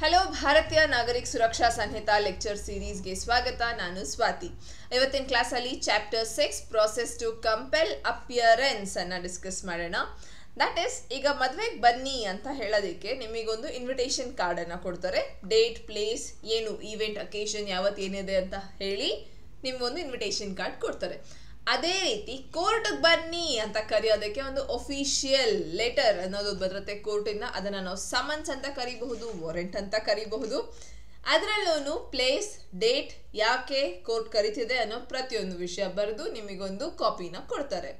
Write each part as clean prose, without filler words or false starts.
Hello ಭಾರತೀಯ ನಾಗರಿಕ ಸುರಕ್ಷಾ ಸಂಹಿತಾ lecture ಸೀರೀಸ್ಗೆ ಸ್ವಾಗತ. ನಾನು ಸ್ವಾತಿ. ಇವತ್ತಿನ ಕ್ಲಾಸಲ್ಲಿ chapter 6 process to compel appearance ಅನ್ನು ಡಿಸ್ಕಸ್ ಮಾಡೋಣ. ದಟ್ ಈಸ್, ಈಗ ಮದುವೆಗೆ ಬನ್ನಿ ಅಂತ ಹೇಳೋದಕ್ಕೆ ನಿಮಗೊಂದು ಇನ್ವಿಟೇಷನ್ ಕಾರ್ಡನ್ನು ಕೊಡ್ತಾರೆ. ಡೇಟ್, ಪ್ಲೇಸ್, ಏನು ಈವೆಂಟ್, ಅಕೇಶನ್ ಯಾವತ್ತು ಏನಿದೆ ಅಂತ ಹೇಳಿ ನಿಮಗೊಂದು ಇನ್ವಿಟೇಷನ್ ಕಾರ್ಡ್ ಕೊಡ್ತಾರೆ. ಅದೇ ರೀತಿ ಕೋರ್ಟ್ಗೆ ಬನ್ನಿ ಅಂತ ಕರೆಯೋದಕ್ಕೆ ಒಂದು ಒಫಿಷಿಯಲ್ ಲೆಟರ್ ಅನ್ನೋದು ಬರುತ್ತೆ ಕೋರ್ಟಿಂದ. ಅದನ್ನು ನಾವು ಸಮನ್ಸ್ ಅಂತ ಕರಿಬಹುದು, ವಾರೆಂಟ್ ಅಂತ ಕರಿಬಹುದು. ಅದರಲ್ಲೂ ಪ್ಲೇಸ್, ಡೇಟ್, ಯಾಕೆ ಕೋರ್ಟ್ ಕರಿತಿದೆ ಅನ್ನೋ ಪ್ರತಿಯೊಂದು ವಿಷಯ ಬರೆದು ನಿಮಗೊಂದು ಕಾಪಿನ ಕೊಡ್ತಾರೆ.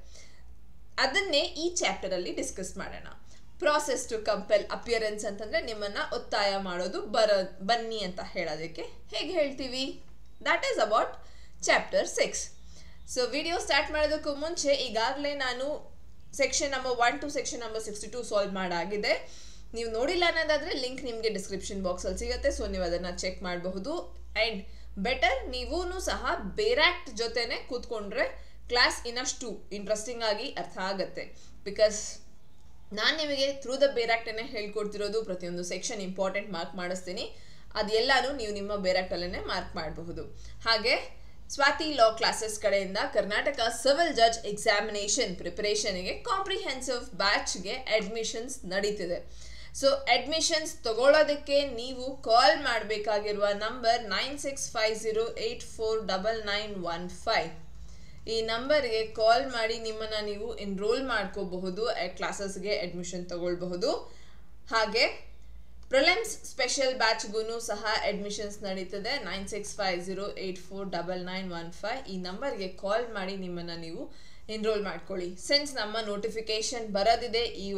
ಅದನ್ನೇ ಈ ಚಾಪ್ಟರಲ್ಲಿ ಡಿಸ್ಕಸ್ ಮಾಡೋಣ. ಪ್ರಾಸೆಸ್ ಟು ಕಂಪೆಲ್ ಅಪಿಯರೆನ್ಸ್ ಅಂತಂದರೆ ನಿಮ್ಮನ್ನು ಒತ್ತಾಯ ಮಾಡೋದು, ಬನ್ನಿ ಅಂತ ಹೇಳೋದಕ್ಕೆ ಹೇಗೆ ಹೇಳ್ತೀವಿ. That is about chapter 6. So video start ಮಾಡೋದಕ್ಕೂ ಮುಂಚೆ ಈಗಾಗಲೇ ನಾನು section number 1 to section number 62 solve ಮಾಡಾಗಿದೆ. ನೀವು ನೋಡಿಲ್ಲ ಅನ್ನೋದಾದರೆ ಲಿಂಕ್ ನಿಮಗೆ ಡಿಸ್ಕ್ರಿಪ್ಷನ್ ಬಾಕ್ಸಲ್ಲಿ ಸಿಗುತ್ತೆ. ಸೊ ನೀವು ಅದನ್ನು ಚೆಕ್ ಮಾಡಬಹುದು. ಆ್ಯಂಡ್ ಬೆಟರ್ ನೀವೂ ಸಹ ಬೇರಾಕ್ಟ್ ಜೊತೆನೆ ಕೂತ್ಕೊಂಡ್ರೆ ಕ್ಲಾಸ್ ಇನ್ನಷ್ಟು ಇಂಟ್ರೆಸ್ಟಿಂಗ್ ಆಗಿ ಅರ್ಥ ಆಗುತ್ತೆ. ಬಿಕಾಸ್ ನಾನು ನಿಮಗೆ ಥ್ರೂ ದ ಬೇರಾಕ್ಟನ್ನೇ ಹೇಳ್ಕೊಡ್ತಿರೋದು. ಪ್ರತಿಯೊಂದು ಸೆಕ್ಷನ್ ಇಂಪಾರ್ಟೆಂಟ್ ಮಾರ್ಕ್ ಮಾಡಿಸ್ತೀನಿ. ಅದೆಲ್ಲನೂ ನೀವು ನಿಮ್ಮ ಬೇರಾಕ್ಟಲ್ಲೇ ಮಾರ್ಕ್ ಮಾಡಬಹುದು. ಹಾಗೆ ಸ್ವಾತಿ ಲಾ ಕ್ಲಾಸಸ್ ಕಡೆಯಿಂದ ಕರ್ನಾಟಕ ಸಿವಿಲ್ ಜಡ್ಜ್ ಎಕ್ಸಾಮಿನೇಷನ್ ಪ್ರಿಪರೇಷನ್ಗೆ ಕಾಂಪ್ರಿಹೆನ್ಸಿವ್ ಬ್ಯಾಚ್ಗೆ ಅಡ್ಮಿಷನ್ಸ್ ನಡೀತಿದೆ. ಸೊ ಅಡ್ಮಿಷನ್ಸ್ ತಗೊಳ್ಳೋದಕ್ಕೆ ನೀವು ಕಾಲ್ ಮಾಡಬೇಕಾಗಿರುವ ನಂಬರ್ 9650849915. ಈ ನಂಬರ್ಗೆ ಕಾಲ್ ಮಾಡಿ ನಿಮ್ಮನ್ನು ನೀವು ಎನ್ರೋಲ್ ಮಾಡ್ಕೋಬಹುದು, ಕ್ಲಾಸಸ್ಗೆ ಅಡ್ಮಿಷನ್ ತಗೊಳ್ಬಹುದು. ಹಾಗೆ ಪ್ರಿಲಿಮ್ಸ್ ಸ್ಪೆಷಲ್ ಬ್ಯಾಚ್ಗೂ ಸಹ ಅಡ್ಮಿಷನ್ಸ್ ನಡೀತದೆ. 9650849915 ಈ ನಂಬರ್ಗೆ ಕಾಲ್ ಮಾಡಿ ನಿಮ್ಮನ್ನು ನೀವು ಎನ್ರೋಲ್ ಮಾಡ್ಕೊಳ್ಳಿ. ಸಿನ್ಸ್ ನಮ್ಮ ನೋಟಿಫಿಕೇಶನ್ ಬರೋದಿದೆ ಈ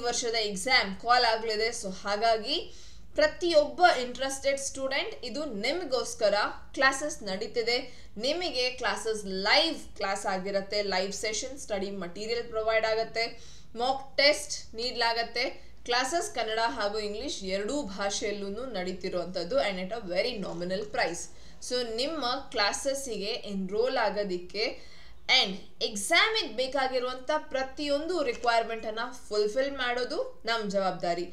ವರ್ಷದ ಎಕ್ಸಾಮ್ ಕಾಲ್ ಆಗಲಿದೆ. ಸೊ ಹಾಗಾಗಿ ಪ್ರತಿಯೊಬ್ಬ ಇಂಟ್ರೆಸ್ಟೆಡ್ ಸ್ಟೂಡೆಂಟ್ ಇದು ನಿಮಗೋಸ್ಕರ ಕ್ಲಾಸಸ್ ನಡೀತಿದೆ. ನಿಮಗೆ ಕ್ಲಾಸಸ್ ಲೈವ್ ಕ್ಲಾಸ್ ಆಗಿರುತ್ತೆ. Live session, study material provide ಆಗುತ್ತೆ, ಮಾಕ್ ಟೆಸ್ಟ್ ನೀಡಲಾಗತ್ತೆ. ಕ್ಲಾಸಸ್ ಕನ್ನಡ ಹಾಗೂ ಇಂಗ್ಲಿಷ್ ಎರಡೂ ಭಾಷೆಯಲ್ಲೂ ನಡೀತಿರುವಂಥದ್ದು and at a very nominal price. So ನಿಮ್ಮ ಕ್ಲಾಸಸ್ಸಿಗೆ ಎನ್ರೋಲ್ ಆಗೋದಕ್ಕೆ ಆ್ಯಂಡ್ ಎಕ್ಸಾಮಿಗೆ ಬೇಕಾಗಿರುವಂಥ ಪ್ರತಿಯೊಂದು ರಿಕ್ವೈರ್ಮೆಂಟನ್ನು ಫುಲ್ಫಿಲ್ ಮಾಡೋದು ನಮ್ಮ ಜವಾಬ್ದಾರಿ.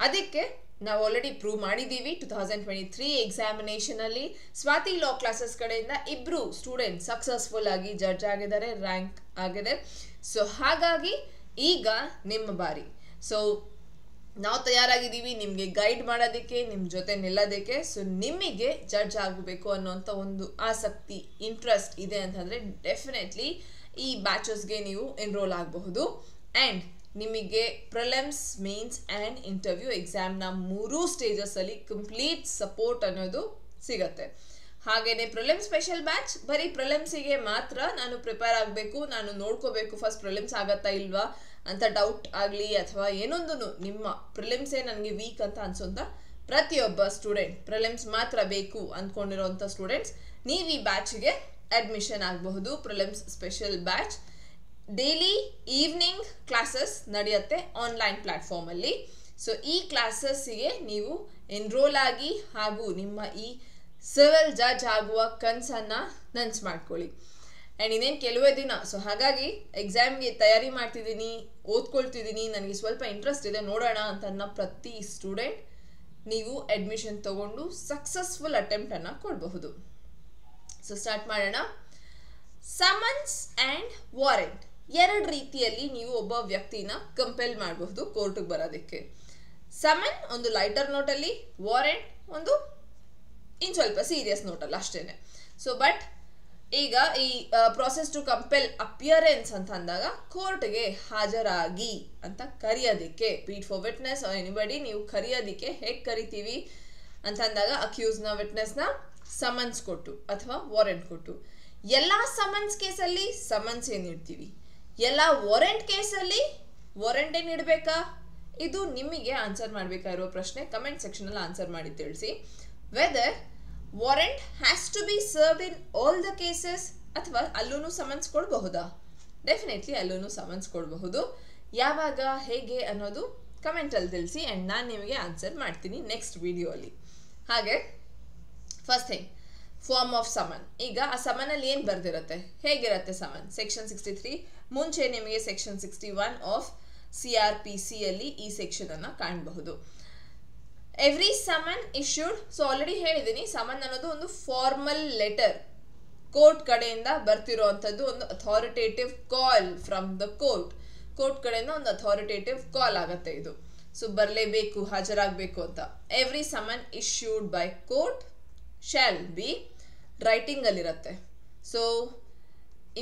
ಅದಕ್ಕೆ ನಾವು ಆಲ್ರೆಡಿ ಪ್ರೂವ್ ಮಾಡಿದ್ದೀವಿ. 2023 ಎಕ್ಸಾಮಿನೇಷನಲ್ಲಿ ಸ್ವಾತಿ ಲಾ ಕ್ಲಾಸಸ್ ಕಡೆಯಿಂದ 2 ಸ್ಟೂಡೆಂಟ್ ಸಕ್ಸಸ್ಫುಲ್ ಆಗಿ ಜಡ್ಜ್ ಆಗಿದ್ದಾರೆ, ರ್ಯಾಂಕ್ ಆಗಿದೆ. ಸೊ ಹಾಗಾಗಿ ಈಗ ನಿಮ್ಮ ಬಾರಿ. ಸೊ ನಾವು ತಯಾರಾಗಿದ್ದೀವಿ ನಿಮಗೆ ಗೈಡ್ ಮಾಡೋದಕ್ಕೆ, ನಿಮ್ಮ ಜೊತೆ ನಿಲ್ಲೋದಕ್ಕೆ. ಸೊ ನಿಮಗೆ ಜಡ್ಜ್ ಆಗಬೇಕು ಅನ್ನೋಂಥ ಒಂದು ಆಸಕ್ತಿ, ಇಂಟ್ರೆಸ್ಟ್ ಇದೆ ಅಂತಂದರೆ ಡೆಫಿನೆಟ್ಲಿ ಈ ಬ್ಯಾಚಸ್ಗೆ ನೀವು ಎನ್ರೋಲ್ ಆಗಬಹುದು. ಆ್ಯಂಡ್ ನಿಮಗೆ ಪ್ರಿಲಿಮ್ಸ್, ಮೇನ್ಸ್ ಆ್ಯಂಡ್ ಇಂಟರ್ವ್ಯೂ ಎಕ್ಸಾಮ್ನ 3 ಸ್ಟೇಜಸ್ಸಲ್ಲಿ ಕಂಪ್ಲೀಟ್ ಸಪೋರ್ಟ್ ಅನ್ನೋದು ಸಿಗತ್ತೆ. ಹಾಗೆಯೇ ಪ್ರಿಲಿಮ್ಸ್ ಸ್ಪೆಷಲ್ ಬ್ಯಾಚ್ ಬರೀ ಪ್ರಿಲಿಮ್ಸಿಗೆ ಮಾತ್ರ ನಾನು ಪ್ರಿಪೇರ್ ಆಗಬೇಕು, ನಾನು ನೋಡ್ಕೋಬೇಕು ಫಸ್ಟ್ ಪ್ರಿಲಿಮ್ಸ್ ಆಗತ್ತಾ ಇಲ್ವಾ ಅಂತ ಡೌಟ್ ಆಗಲಿ ಅಥವಾ ಏನೊಂದು ನಿಮ್ಮ ಪ್ರಿಲಿಮ್ಸೇ ನನಗೆ ವೀಕ್ ಅಂತ ಅನ್ಸೋಂಥ ಪ್ರತಿಯೊಬ್ಬ ಸ್ಟೂಡೆಂಟ್, ಪ್ರಿಲಿಮ್ಸ್ ಮಾತ್ರ ಬೇಕು ಅಂದ್ಕೊಂಡಿರೋಂಥ ಸ್ಟೂಡೆಂಟ್ಸ್ ನೀವು ಈ ಬ್ಯಾಚ್ಗೆ ಅಡ್ಮಿಷನ್ ಆಗಬಹುದು. Prelims special batch daily evening classes ನಡೆಯುತ್ತೆ ಆನ್ಲೈನ್ ಪ್ಲ್ಯಾಟ್ಫಾರ್ಮಲ್ಲಿ. ಸೊ ಈ ಕ್ಲಾಸಸ್ಸಿಗೆ ನೀವು ಎನ್ರೋಲ್ ಆಗಿ ಹಾಗೂ ನಿಮ್ಮ ಈ ಸಿವಿಲ್ ಜಡ್ಜ್ ಆಗುವ ಕನಸನ್ನು ನನಸು ಮಾಡ್ಕೊಳ್ಳಿ. ಆ್ಯಂಡ್ ಇನ್ನೇನು ಕೆಲವೇ ದಿನ. ಸೊ ಹಾಗಾಗಿ ಎಕ್ಸಾಮ್ಗೆ ತಯಾರಿ ಮಾಡ್ತಿದ್ದೀನಿ, ಓದ್ಕೊಳ್ತಿದ್ದೀನಿ, ನನಗೆ ಸ್ವಲ್ಪ ಇಂಟ್ರೆಸ್ಟ್ ಇದೆ, ನೋಡೋಣ ಅಂತ ಅನ್ನೋ ಪ್ರತಿ ಸ್ಟೂಡೆಂಟ್ ನೀವು ಅಡ್ಮಿಷನ್ ತಗೊಂಡು ಸಕ್ಸಸ್ಫುಲ್ ಅಟೆಂಪ್ಟನ್ನು ಕೊಡಬಹುದು. ಸೊ ಸ್ಟಾರ್ಟ್ ಮಾಡೋಣ. ಸಮನ್ಸ್ ಆ್ಯಂಡ್ ವಾರೆಂಟ್ 2 ರೀತಿಯಲ್ಲಿ ನೀವು ಒಬ್ಬ ವ್ಯಕ್ತಿನ ಕಂಪೆಲ್ ಮಾಡಬಹುದು ಕೋರ್ಟಿಗೆ ಬರೋದಕ್ಕೆ. ಸಮನ್ ಒಂದು ಲೈಟರ್ ನೋಟಲ್ಲಿ, ವಾರೆಂಟ್ ಒಂದು ಇನ್ನು ಸ್ವಲ್ಪ ಸೀರಿಯಸ್ ನೋಟಲ್ಲ ಅಷ್ಟೇ. ಸೊ ಬಟ್ ಈಗ ಈ ಪ್ರಾಸೆಸ್ ಟು ಕಂಪೆಲ್ ಅಪಿಯರೆನ್ಸ್ ಅಂತ ಅಂದಾಗ ಕೋರ್ಟ್ಗೆ ಹಾಜರಾಗಿ ಅಂತ ಕರೆಯೋದಕ್ಕೆ, be it for witness or anybody, ನೀವು ಕರೆಯೋದಕ್ಕೆ ಹೇಗೆ ಕರಿತೀವಿ ಅಂತಂದಾಗ ಅಕ್ಯೂಸ್ನ, ವಿಟ್ನೆಸ್ನ ಸಮನ್ಸ್ ಕೊಟ್ಟು ಅಥವಾ ವಾರೆಂಟ್ ಕೊಟ್ಟು. ಎಲ್ಲ ಸಮನ್ಸ್ ಕೇಸಲ್ಲಿ ಸಮನ್ಸ್ ಏನು ಇಡ್ತೀವಿ, ಎಲ್ಲ ವಾರೆಂಟ್ ಕೇಸಲ್ಲಿ ವಾರೆಂಟ್ ಏನು ಇಡಬೇಕಾ? ಇದು ನಿಮಗೆ ಆನ್ಸರ್ ಮಾಡಬೇಕಾಗಿರೋ ಪ್ರಶ್ನೆ. ಕಮೆಂಟ್ ಸೆಕ್ಷನಲ್ಲಿ ಆನ್ಸರ್ ಮಾಡಿ ತಿಳಿಸಿ. Whether warrant has to be served in all the cases ಅಥವಾ ಅಲ್ಲೂ ಸಮನ್ಸ್ ಕೊಡಬಹುದಾ? ಡೆಫಿನೆಟ್ಲಿ ಅಲ್ಲೂ ಸಮನ್ಸ್ ಕೊಡಬಹುದು. ಯಾವಾಗ, ಹೇಗೆ ಅನ್ನೋದು ಕಮೆಂಟಲ್ಲಿ ತಿಳಿಸಿ ಆ್ಯಂಡ್ ನಾನು ನಿಮಗೆ ಆನ್ಸರ್ ಮಾಡ್ತೀನಿ ನೆಕ್ಸ್ಟ್ ವಿಡಿಯೋಲಿ. ಹಾಗೆ first thing, form of summon. ಈಗ ಆ ಸಮನಲ್ಲಿ ಏನು ಬರೆದಿರುತ್ತೆ, ಹೇಗಿರುತ್ತೆ ಸಮನ್? ಸೆಕ್ಷನ್ 63 ಮುಂಚೆ ನಿಮಗೆ ಸೆಕ್ಷನ್ 61 ಆಫ್ CRPC ಅಲ್ಲಿ ಈ ಸೆಕ್ಷನನ್ನು ಕಾಣಬಹುದು. Every summon issued, so already ಹೇಳಿದ್ದೀನಿ, ಸಮನ್ ಅನ್ನೋದು ಒಂದು ಫಾರ್ಮಲ್ ಲೆಟರ್, ಕೋರ್ಟ್ ಕಡೆಯಿಂದ ಬರ್ತಿರೋವಂಥದ್ದು, ಒಂದು authoritative call from the court ಕಡೆಯಿಂದ ಒಂದು ಅಥಾರಿಟೇಟಿವ್ ಕಾಲ್ ಆಗುತ್ತೆ ಇದು. ಸೊ ಬರಲೇಬೇಕು, ಹಾಜರಾಗಬೇಕು ಅಂತ. Every summon issued by court shall be writing ಅಲ್ಲಿರುತ್ತೆ. So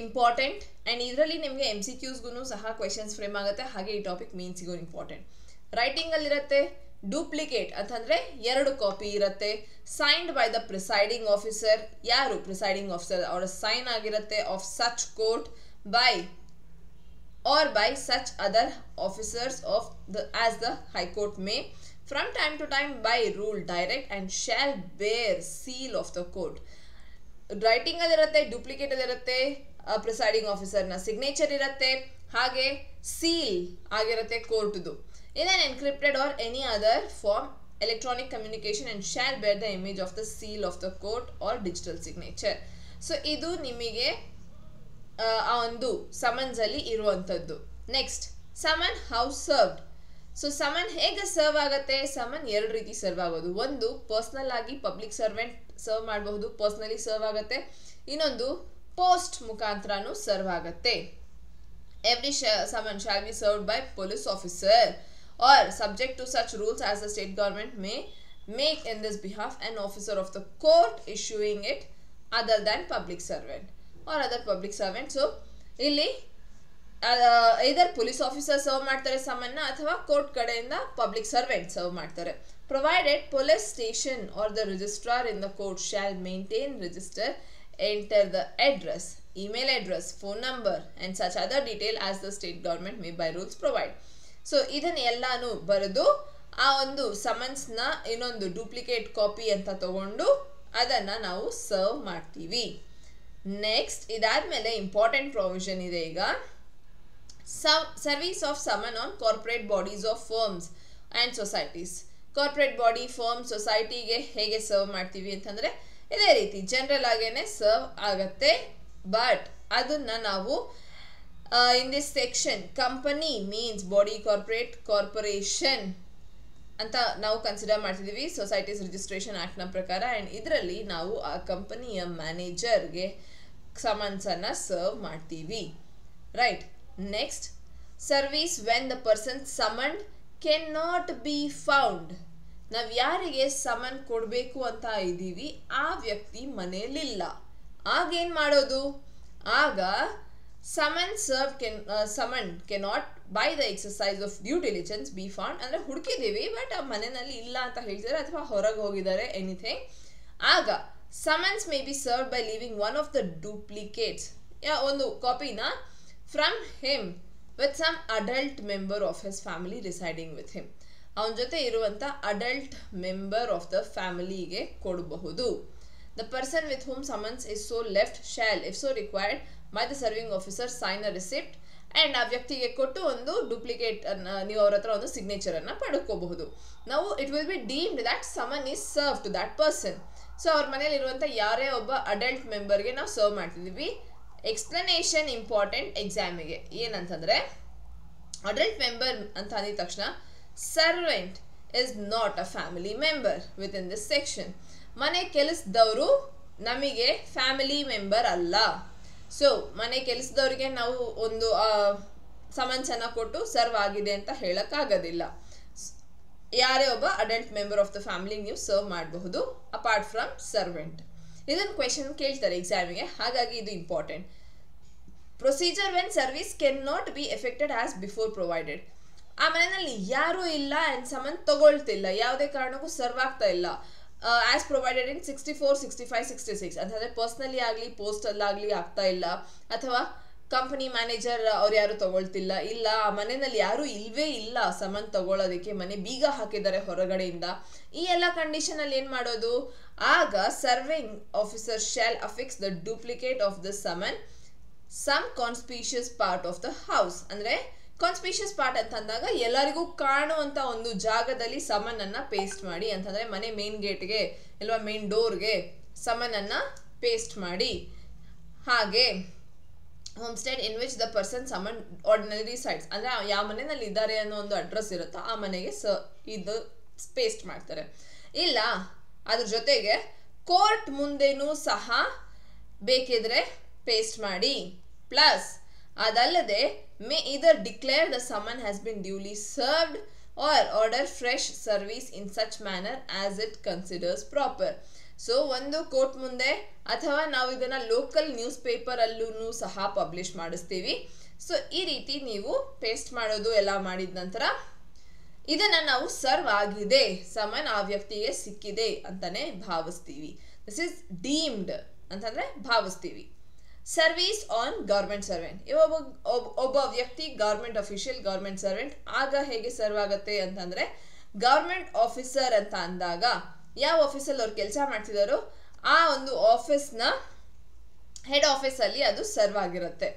important. ಆ್ಯಂಡ್ ಇದರಲ್ಲಿ ನಿಮಗೆ MCQsಗೂ ಸಹ ಕ್ವೆಶನ್ಸ್ ಫ್ರೇಮ್ ಆಗುತ್ತೆ, ಹಾಗೆ ಈ ಟಾಪಿಕ್ ಮೇನ್ಸಿಗೂ ಇಂಪಾರ್ಟೆಂಟ್. ರೈಟಿಂಗ್ ಅಲ್ಲಿರುತ್ತೆ. ಡೂಪ್ಲಿಕೇಟ್ ಅಂತಂದ್ರೆ 2 ಕಾಪಿ ಇರುತ್ತೆ. Signed by the presiding officer, ಯಾರು ಪ್ರಿಸೈಡಿಂಗ್ ಆಫೀಸರ್ ಅವರ ಸೈನ್ ಆಗಿರುತ್ತೆ, of such court by or by such other officers of the as the High Court may from time to time by rule direct and shall bear seal of the court. Writing ಅಲ್ಲಿರುತ್ತೆ, duplicate ಅಲ್ಲಿರುತ್ತೆ, presiding ಆಫೀಸರ್ನ signature ಇರುತ್ತೆ, ಹಾಗೆ seal ಆಗಿರುತ್ತೆ ಕೋರ್ಟ್ದು. in an encrypted or any other form electronic communication and shall bear the image of the seal of the court or digital signature. So ಇದು ನಿಮಗೆ ಆ ಒಂದು ಸಮನ್ಸ್ ಅಲ್ಲಿ ಇರುವಂಥದ್ದು. Next, summon how served. So summon ಹೇಗೆ serve ಆಗುತ್ತೆ? Summon 2 ರೀತಿ serve ಆಗೋದು. ಒಂದು ಪರ್ಸನಲ್ ಆಗಿ ಪಬ್ಲಿಕ್ ಸರ್ವೆಂಟ್ ಸರ್ವ್ ಮಾಡಬಹುದು, ಪರ್ಸನಲಿ ಸರ್ವ್ ಆಗುತ್ತೆ. ಇನ್ನೊಂದು ಪೋಸ್ಟ್ ಮುಖಾಂತರನೂ ಸರ್ವ್ ಆಗುತ್ತೆ. Every summon shall be served by police officer or subject to such rules as the state government may make in this behalf an officer of the court issuing it other than public servant or other public servant. So ಇಲ್ಲಿ ಐದರ್ police officer serve ಮಾಡ್ತಾರೆ ಸಮನ್ನ, ಅಥವಾ court ಕಡೆಯಿಂದ public servant serve ಮಾಡ್ತಾರೆ. Provided police station or the registrar in the court shall maintain register, enter the address, email address, phone number and such other detail as the state government may by rules provide. So ಇದನ್ನ ಎಲ್ಲಾನು ಬರೆದು ಆ ಒಂದು ಸಮನ್ಸ್ನ ಇನ್ನೊಂದು duplicate copy ಅಂತ ತಗೊಂಡು ಅದನ್ನ ನಾವು ಸರ್ವ್ ಮಾಡ್ತೀವಿ. ನೆಕ್ಸ್ಟ್, ಇದಾದ್ಮೇಲೆ ಇಂಪಾರ್ಟೆಂಟ್ ಪ್ರೊವಿಷನ್ ಇದೆ ಈಗ. Service of summon on corporate bodies of firms and societies. Corporate body, firm, ಸೊಸೈಟಿಗೆ ಹೇಗೆ ಸರ್ವ್ ಮಾಡ್ತೀವಿ ಅಂತಂದರೆ ಇದೇ ರೀತಿ ಜನರಲ್ ಆಗೇನೆ ಸರ್ವ್ ಆಗತ್ತೆ. ಬಟ್ ಅದನ್ನ ನಾವು in this section company means body corporate corporation ಅಂತ ನಾವು ಕನ್ಸಿಡರ್ ಮಾಡ್ತಿದ್ದೀವಿ ಸೊಸೈಟೀಸ್ ರಿಜಿಸ್ಟ್ರೇಷನ್ ಆಕ್ಟ್ನ ಪ್ರಕಾರ. ಆ್ಯಂಡ್ ಇದರಲ್ಲಿ ನಾವು ಆ ಕಂಪನಿಯ ಮ್ಯಾನೇಜರ್ಗೆ ಸಮನ್ಸನ್ನು ಸರ್ವ್ ಮಾಡ್ತೀವಿ. Right. Next, service when the person summoned can not be found. ನಾವು ಯಾರಿಗೆ ಸಮನ್ ಕೊಡಬೇಕು ಅಂತ ಇದ್ದೀವಿ ಆ ವ್ಯಕ್ತಿ ಮನೆಯಲ್ಲಿಲ್ಲ, ಆಗೇನು ಮಾಡೋದು? ಆಗ summoned cannot by the exercise of due diligence be found. ಅಂದರೆ ಹುಡುಕಿದ್ದೀವಿ ಬಟ್ ಆ ಮನೆಯಲ್ಲಿ ಇಲ್ಲ ಅಂತ ಹೇಳ್ತಾರೆ ಅಥವಾ ಹೊರಗೆ ಹೋಗಿದ್ದಾರೆ ಎನಿಥಿಂಗ್. ಆಗ summons may be served by leaving one of the duplicates, ಒಂದು ಕಾಪಿನ from him with some adult member of his family residing with him. ಅವನ ಜೊತೆ ಇರುವಂಥ ಅಡಲ್ಟ್ ಮೆಂಬರ್ ಆಫ್ ದ ಫ್ಯಾಮಿಲಿಗೆ ಕೊಡಬಹುದು. The person with whom summons is so left shall, if so required by the serving officer, sign a receipt and ಆ ವ್ಯಕ್ತಿಗೆ ಕೊಟ್ಟು ಒಂದು duplicate ನೀವು ಅವ್ರ ಹತ್ರ ಒಂದು ಸಿಗ್ನೇಚರ್ ಅನ್ನ ಪಡ್ಕೋಬಹುದು. ನಾವು it will be deemed that summon is serve to that person. So ಅವ್ರ ಮನೇಲಿ ಇರುವಂಥ ಯಾರೇ ಒಬ್ಬ ಅಡಲ್ಟ್ ಮೆಂಬರ್ಗೆ ನಾವು ಸರ್ವ್ ಮಾಡ್ತಿದ್ದೀವಿ. ಎಕ್ಸ್ಪ್ಲನೇಷನ್ ಇಂಪಾರ್ಟೆಂಟ್ ಎಕ್ಸಾಮಿಗೆ. ಏನಂತಂದ್ರೆ ಅಡಲ್ಟ್ ಮೆಂಬರ್ ಅಂತ ಅಂದಿದ ತಕ್ಷಣ servant is not a family member within this section. ಮನೆ ಕೆಲಸದವರು ನಮಗೆ ಫ್ಯಾಮಿಲಿ ಮೆಂಬರ್ ಅಲ್ಲ. ಸೊ ಮನೆ ಕೆಲಸದವ್ರಿಗೆ ನಾವು ಒಂದು ಸಮನ್ಸನ್ನು ಕೊಟ್ಟು ಸರ್ವ್ ಆಗಿದೆ ಅಂತ ಹೇಳೋಕ್ಕಾಗೋದಿಲ್ಲ. ಯಾರೇ ಒಬ್ಬ adult member of the family ನೀವು ಸರ್ವ್ ಮಾಡಬಹುದು ಅಪಾರ್ಟ್ ಫ್ರಮ್ ಸರ್ವೆಂಟ್. ಇದನ್ನು ಕ್ವೆಶನ್ ಕೇಳ್ತಾರೆ ಎಕ್ಸಾಮಿಗೆ, ಹಾಗಾಗಿ ಇದು important. Procedure when service Ken not B affected as before provided. ಆ ಮನೆಯಲ್ಲಿ ಯಾರೂ ಇಲ್ಲ ಆ್ಯಂಡ್ ಸಮನ್ ತಗೊಳ್ತಿಲ್ಲ, ಯಾವುದೇ ಕಾರಣಕ್ಕೂ ಸರ್ವ್ ಆಗ್ತಾ ಇಲ್ಲ. ಆಸ್ ಪ್ರೊವೈಡೆಡ್ ಇನ್ 64, 65, 66 ಅಂತಂದರೆ ಪರ್ಸ್ನಲಿ ಆಗಲಿ ಪೋಸ್ಟಲ್ಲಾಗಲಿ ಆಗ್ತಾ ಇಲ್ಲ, ಅಥವಾ ಕಂಪನಿ ಮ್ಯಾನೇಜರ್ ಅವ್ರು ಯಾರು ತಗೊಳ್ತಿಲ್ಲ, ಇಲ್ಲ ಆ ಮನೆಯಲ್ಲಿ ಯಾರೂ ಇಲ್ವೇ ಇಲ್ಲ ಸಮನ್ ತಗೊಳ್ಳೋದಕ್ಕೆ, ಮನೆ ಬೀಗ ಹಾಕಿದ್ದಾರೆ ಹೊರಗಡೆಯಿಂದ. ಈ ಎಲ್ಲ ಕಂಡೀಷನಲ್ಲಿ ಏನು ಮಾಡೋದು? ಆಗ serving officer shall affix the duplicate of the summon some conspicuous part of the house. ಅಂದರೆ ಕಾನ್ಸ್ಪಿಷಿಯಸ್ ಪಾರ್ಟ್ ಅಂತಂದಾಗ ಎಲ್ಲರಿಗೂ ಕಾಣುವಂಥ ಒಂದು ಜಾಗದಲ್ಲಿ ಸಮನನ್ನು ಪೇಸ್ಟ್ ಮಾಡಿ, ಅಂತಂದರೆ ಮನೆ ಮೇನ್ ಗೇಟ್ಗೆ ಇಲ್ವಾ ಮೇನ್ ಡೋರ್ಗೆ ಸಮನನ್ನು ಪೇಸ್ಟ್ ಮಾಡಿ. ಹಾಗೆ home state in which the person summon ordinary sites, ಅಂದರೆ ಯಾವ ಮನೆಯಲ್ಲಿ ಇದ್ದಾರೆ ಅನ್ನೋ ಒಂದು ಅಡ್ರೆಸ್ ಇರುತ್ತೋ ಆ ಮನೆಗೆ ಇದು ಪೇಸ್ಟ್ ಮಾಡ್ತಾರೆ. ಇಲ್ಲ ಅದ್ರ ಜೊತೆಗೆ ಕೋರ್ಟ್ ಮುಂದೆನೂ ಸಹ ಬೇಕಿದ್ರೆ ಪೇಸ್ಟ್ ಮಾಡಿ. ಪ್ಲಸ್ ಅದಲ್ಲದೆ may either declare the summon has been duly served or order fresh service in such manner as it considers proper. So ಒಂದು ಕೋರ್ಟ್ ಮುಂದೆ ಅಥವಾ ನಾವು ಇದನ್ನ ಲೋಕಲ್ ನ್ಯೂಸ್ ಪೇಪರ್ ಅಲ್ಲೂ ಸಹ ಪಬ್ಲಿಷ್ ಮಾಡಿಸ್ತೀವಿ. ಸೊ ಈ ರೀತಿ ನೀವು ಪೇಸ್ಟ್ ಮಾಡೋದು ಎಲ್ಲ ಮಾಡಿದ ನಂತರ ಇದನ್ನ ನಾವು ಸರ್ವ್ ಆಗಿದೆ, ಸಮನ್ ಆ ವ್ಯಕ್ತಿಗೆ ಸಿಕ್ಕಿದೆ ಅಂತಾನೆ ಭಾವಿಸ್ತೀವಿ. ದಿಸ್ ಇಸ್ ಡೀಮ್ಡ್ ಅಂತಂದ್ರೆ ಭಾವಿಸ್ತೀವಿ. Service on government servant. ಇವಾಗ ಒಬ್ಬ ವ್ಯಕ್ತಿ ಗವರ್ಮೆಂಟ್ ಅಫಿಷಿಯಲ್, ಗವರ್ಮೆಂಟ್ ಸರ್ವೆಂಟ್ ಆಗ ಹೇಗೆ ಸರ್ವ್ ಆಗುತ್ತೆ ಅಂತಂದ್ರೆ ಗವರ್ಮೆಂಟ್ ಆಫೀಸರ್ ಅಂತ ಅಂದಾಗ ಯಾವ ಆಫೀಸಲ್ಲಿ ಅವ್ರು ಕೆಲಸ ಮಾಡ್ತಿದಾರೋ ಆ ಒಂದು ಆಫೀಸ್ನ ಹೆಡ್ ಆಫೀಸ್ ಅಲ್ಲಿ ಅದು ಸರ್ವ್ ಆಗಿರುತ್ತೆ.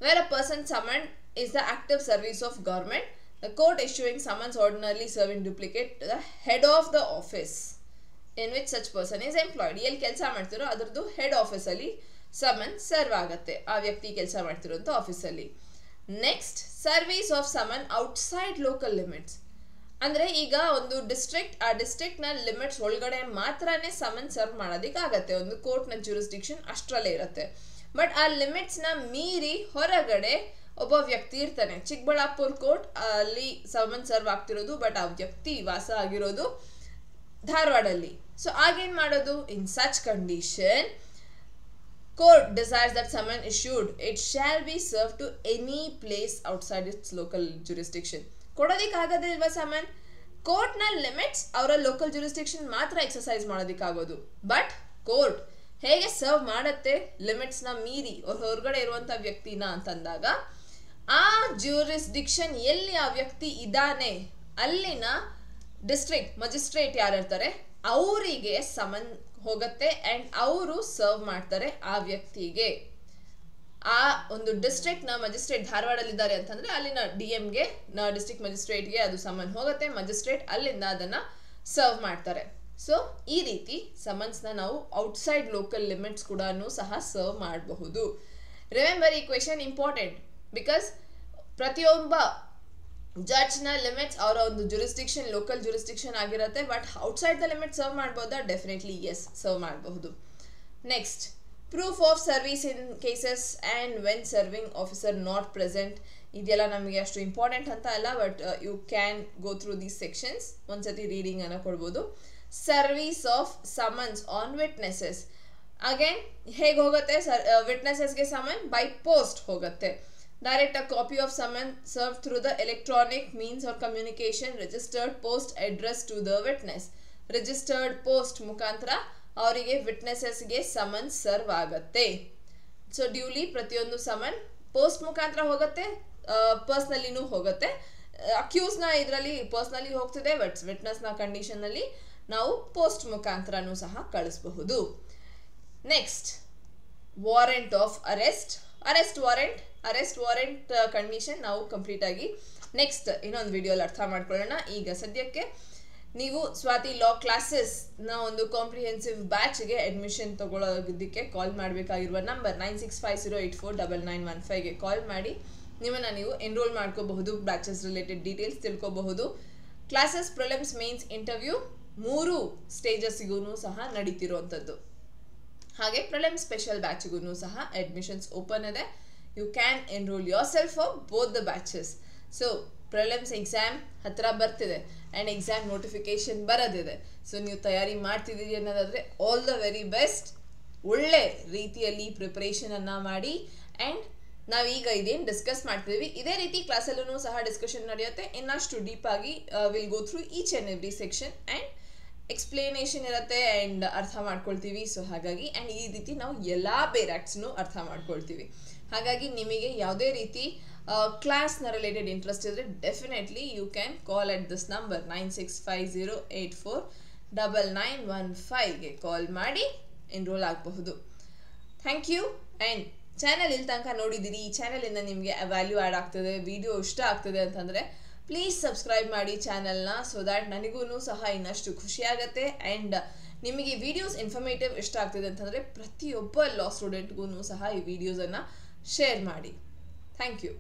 Where a person summon is the active service of government, the court issuing summons ordinarily serving duplicate to the head of the office in which such person is employed. ಎಲ್ಲಿ ಕೆಲಸ ಮಾಡ್ತಿರೋ ಅದರದ್ದು head ಆಫೀಸಲ್ಲಿ summon serve ಆಗುತ್ತೆ ಆ ವ್ಯಕ್ತಿ ಕೆಲಸ ಮಾಡ್ತಿರೋಂಥ ಆಫೀಸಲ್ಲಿ. Next service of summon outside local limits. ಅಂದರೆ ಈಗ ಒಂದು ಡಿಸ್ಟ್ರಿಕ್ಟ್, ಆ ಡಿಸ್ಟ್ರಿಕ್ಟ್ನ ಲಿಮಿಟ್ಸ್ ಒಳಗಡೆ ಮಾತ್ರನೇ ಸಮನ್ ಸರ್ವ್ ಮಾಡೋದಕ್ಕಾಗತ್ತೆ. ಒಂದು ಕೋರ್ಟ್ನ ಜ್ಯೂರಿಸ್ಡಿಕ್ಷನ್ ಅಷ್ಟರಲ್ಲೇ ಇರುತ್ತೆ. ಬಟ್ ಆ ಲಿಮಿಟ್ಸ್ನ ಮೀರಿ ಹೊರಗಡೆ ಒಬ್ಬ ವ್ಯಕ್ತಿ ಇರ್ತಾನೆ. ಚಿಕ್ಕಬಳ್ಳಾಪುರ ಕೋರ್ಟ್ ಅಲ್ಲಿ ಸಮನ್ ಸರ್ವ್ ಆಗ್ತಿರೋದು, ಬಟ್ ಆ ವ್ಯಕ್ತಿ ವಾಸ ಆಗಿರೋದು ಧಾರವಾಡಲ್ಲಿ. ಸೊ ಆಗೇನ್ ಮಾಡೋದು? In such condition court desires that summon issued it shall be serve to any place outside its local jurisdiction. ಕೊಡೋದಿಕ್ಕಾಗೋದಿಲ್ವಾ ಸಮನ್? ಕೋರ್ಟ್ನ ಲಿಮಿಟ್ಸ್ ಅವರ ಲೋಕಲ್ ಜ್ಯೂರಿಸ್ಡಿಕ್ಷನ್ ಮಾತ್ರ ಎಕ್ಸರ್ಸೈಸ್ ಮಾಡೋದಿಕ್ಕಾಗೋದು. ಬಟ್ ಕೋರ್ಟ್ ಹೇಗೆ ಸರ್ವ್ ಮಾಡುತ್ತೆ ಲಿಮಿಟ್ಸ್ನ ಮೀರಿ ಹೊರಗಡೆ ಇರುವಂಥ ವ್ಯಕ್ತಿನ ಅಂತಂದಾಗ ಆ ಜ್ಯೂರಿಸ್ಡಿಕ್ಷನ್ ಎಲ್ಲಿ ಆ ವ್ಯಕ್ತಿ ಇದ್ದಾನೆ ಅಲ್ಲಿನ ಡಿಸ್ಟ್ರಿಕ್ಟ್ ಮಜಿಸ್ಟ್ರೇಟ್ ಯಾರಿರ್ತಾರೆ ಅವರಿಗೆ ಸಮನ್ ಹೋಗುತ್ತೆ ಅಂಡ್ ಅವರು ಸರ್ವ್ ಮಾಡ್ತಾರೆ ಆ ವ್ಯಕ್ತಿಗೆ. ಆ ಒಂದು ಡಿಸ್ಟ್ರಿಕ್ಟ್ನ ಮಜಿಸ್ಟ್ರೇಟ್ ಧಾರವಾಡಲ್ಲಿದ್ದಾರೆ ಅಂತಂದ್ರೆ ಅಲ್ಲಿನ DMಗೆ, ಡಿಸ್ಟ್ರಿಕ್ಟ್ ಮಜಿಸ್ಟ್ರೇಟ್ಗೆ ಅದು ಸಮನ್ ಹೋಗುತ್ತೆ. ಮಜಿಸ್ಟ್ರೇಟ್ ಅಲ್ಲಿಂದ ಅದನ್ನ ಸರ್ವ್ ಮಾಡ್ತಾರೆ. ಸೊ ಈ ರೀತಿ ಸಮನ್ಸ್ನ ನಾವು ಔಟ್ಸೈಡ್ ಲೋಕಲ್ ಲಿಮಿಟ್ಸ್ ಕೂಡ ಸಹ ಸರ್ವ್ ಮಾಡಬಹುದು. ರಿಮೆಂಬರ್ ಈ ಕ್ವೆಶನ್ ಇಂಪಾರ್ಟೆಂಟ್ ಬಿಕಾಸ್ ಪ್ರತಿಯೊಬ್ಬ ಜಡ್ಜ್ನ ಲಿಮಿಟ್ಸ್ ಅವರ ಒಂದು ಜುರಿಸ್ಡಿಕ್ಷನ್ ಲೋಕಲ್ ಜುರಿಸ್ಡಿಕ್ಷನ್ ಆಗಿರುತ್ತೆ. But outside the limit serve ಮಾಡ್ಬೋದಾ? ಡೆಫಿನೆಟ್ಲಿ ಎಸ್, ಸರ್ವ್ ಮಾಡಬಹುದು. Next proof of service in cases and when serving officer not present. ಇದೆಲ್ಲ ನಮಗೆ ಅಷ್ಟು ಇಂಪಾರ್ಟೆಂಟ್ ಅಂತ ಅಲ್ಲ, but you can go through these sections. ಒಂದ್ಸತಿ reading ಅನ್ನು ಕೊಡ್ಬೋದು. Service of summons on witnesses. Again ಹೇಗೆ ಹೋಗುತ್ತೆ? ವಿಟ್ನೆಸಸ್ಗೆ ಸಮನ್ ಬೈ ಪೋಸ್ಟ್ ಹೋಗುತ್ತೆ. Direct a copy of summons served through the electronic means or communication registered post address to the witness. Registered post ಮುಖಾಂತರ ಅವರಿಗೆ ವಿಟ್ನೆಸಸ್ಗೆ summon serve ಆಗುತ್ತೆ. So duly ಪ್ರತಿಯೊಂದು summon post ಮುಖಾಂತರ ಹೋಗುತ್ತೆ, ಪರ್ಸ್ನಲಿನೂ ಹೋಗುತ್ತೆ. ಅಕ್ಯೂಸ್ನ ಇದರಲ್ಲಿ ಪರ್ಸ್ನಲಿ ಹೋಗ್ತಿದೆ, ಬಟ್ ವಿಟ್ನೆಸ್ನ ಕಂಡೀಷನಲ್ಲಿ ನಾವು ಪೋಸ್ಟ್ ಮುಖಾಂತರನೂ ಸಹ ಕಳಿಸಬಹುದು. Next warrant of arrest. Arrest warrant condition ನಾವು ಕಂಪ್ಲೀಟ್ ಆಗಿ ನೆಕ್ಸ್ಟ್ ಇನ್ನೊಂದು ವಿಡಿಯೋಲಿ ಅರ್ಥ ಮಾಡ್ಕೊಳ್ಳೋಣ. ಈಗ ಸದ್ಯಕ್ಕೆ ನೀವು ಸ್ವಾತಿ ಲಾ ಕ್ಲಾಸಸ್ನ ಒಂದು ಕಾಂಪ್ರಿಹೆನ್ಸಿವ್ ಬ್ಯಾಚ್ಗೆ ಅಡ್ಮಿಷನ್ ತಗೊಳ್ಳೋದಕ್ಕೆ ಕಾಲ್ ಮಾಡಬೇಕಾಗಿರುವ ನಂಬರ್ 9650849915ಗೆ ಕಾಲ್ ಮಾಡಿ ನಿಮ್ಮನ್ನು ನೀವು ಎನ್ರೋಲ್ ಮಾಡ್ಕೋಬಹುದು. ಬ್ಯಾಚಸ್ ರಿಲೇಟೆಡ್ ಡೀಟೇಲ್ಸ್ ತಿಳ್ಕೋಬಹುದು. ಕ್ಲಾಸಸ್ ಪ್ರಿಲಿಮ್ಸ್ ಮೇನ್ಸ್ ಇಂಟರ್ವ್ಯೂ 3 ಸ್ಟೇಜಸ್ಸಿಗೂ ಸಹ ನಡೀತಿರುವಂಥದ್ದು. ಹಾಗೆ ಪ್ರಿಲಿಮ್ಸ್ ಸ್ಪೆಷಲ್ ಬ್ಯಾಚ್ಗೂ ಸಹ ಅಡ್ಮಿಷನ್ಸ್ ಓಪನ್ ಇದೆ. You can enrol yourself for both the batches. So prelims exam ಹತ್ರ ಬರ್ತಿದೆ ಆ್ಯಂಡ್ ಎಕ್ಸಾಮ್ ನೋಟಿಫಿಕೇಶನ್ ಬರೋದಿದೆ. ಸೊ ನೀವು ತಯಾರಿ ಮಾಡ್ತಿದ್ದೀರಿ ಅನ್ನೋದಾದರೆ ಆಲ್ ದ ವೆರಿ ಬೆಸ್ಟ್. ಒಳ್ಳೆ ರೀತಿಯಲ್ಲಿ ಪ್ರಿಪ್ರೇಷನನ್ನು ಮಾಡಿ. ಆ್ಯಂಡ್ ನಾವೀಗ ಇದೇನು ಡಿಸ್ಕಸ್ ಮಾಡ್ತಿದ್ದೀವಿ ಇದೇ ರೀತಿ ಕ್ಲಾಸಲ್ಲೂ ಸಹ ಡಿಸ್ಕಷನ್ ನಡೆಯುತ್ತೆ. ಇನ್ನಷ್ಟು ಡೀಪಾಗಿ will go through each and every section and explanation ಇರುತ್ತೆ ಆ್ಯಂಡ್ ಅರ್ಥ ಮಾಡ್ಕೊಳ್ತೀವಿ. ಸೊ ಹಾಗಾಗಿ ಆ್ಯಂಡ್ ಈ ರೀತಿ ನಾವು ಎಲ್ಲ ಬೇರಾಕ್ಟ್ಸ್ನು ಅರ್ಥ ಮಾಡ್ಕೊಳ್ತೀವಿ. ಹಾಗಾಗಿ ನಿಮಗೆ ಯಾವುದೇ ರೀತಿ ಕ್ಲಾಸ್ನ ರಿಲೇಟೆಡ್ ಇಂಟ್ರೆಸ್ಟ್ ಇದ್ದರೆ definitely you can call at this number 9650849915ಗೆ ಕಾಲ್ ಮಾಡಿ ಎನ್ರೋಲ್ ಆಗಬಹುದು. Thank you. ಆ್ಯಂಡ್ ಚಾನಲ್ ಇಲ್ಲಿ ತನಕ ನೋಡಿದ್ದೀರಿ, ಈ ಚಾನಲಿಂದ ನಿಮಗೆ ವ್ಯಾಲ್ಯೂ ಆ್ಯಡ್ ಆಗ್ತದೆ, ವಿಡಿಯೋ ಇಷ್ಟ ಆಗ್ತದೆ ಅಂತಂದರೆ ಪ್ಲೀಸ್ ಸಬ್ಸ್ಕ್ರೈಬ್ ಮಾಡಿ ಚಾನಲ್ನ. ಸೊ ದ್ಯಾಟ್ ನನಗೂ ಸಹ ಇನ್ನಷ್ಟು ಖುಷಿಯಾಗತ್ತೆ. ಆ್ಯಂಡ್ ನಿಮಗೆ ವಿಡಿಯೋಸ್ ಇನ್ಫಾರ್ಮೇಟಿವ್ ಇಷ್ಟ ಆಗ್ತಿದೆ ಅಂತಂದರೆ ಪ್ರತಿಯೊಬ್ಬ ಲಾ ಸ್ಟೂಡೆಂಟ್ಗೂ ಸಹ ಈ ವಿಡಿಯೋಸನ್ನು ಶೇರ್ ಮಾಡಿ. Thank you.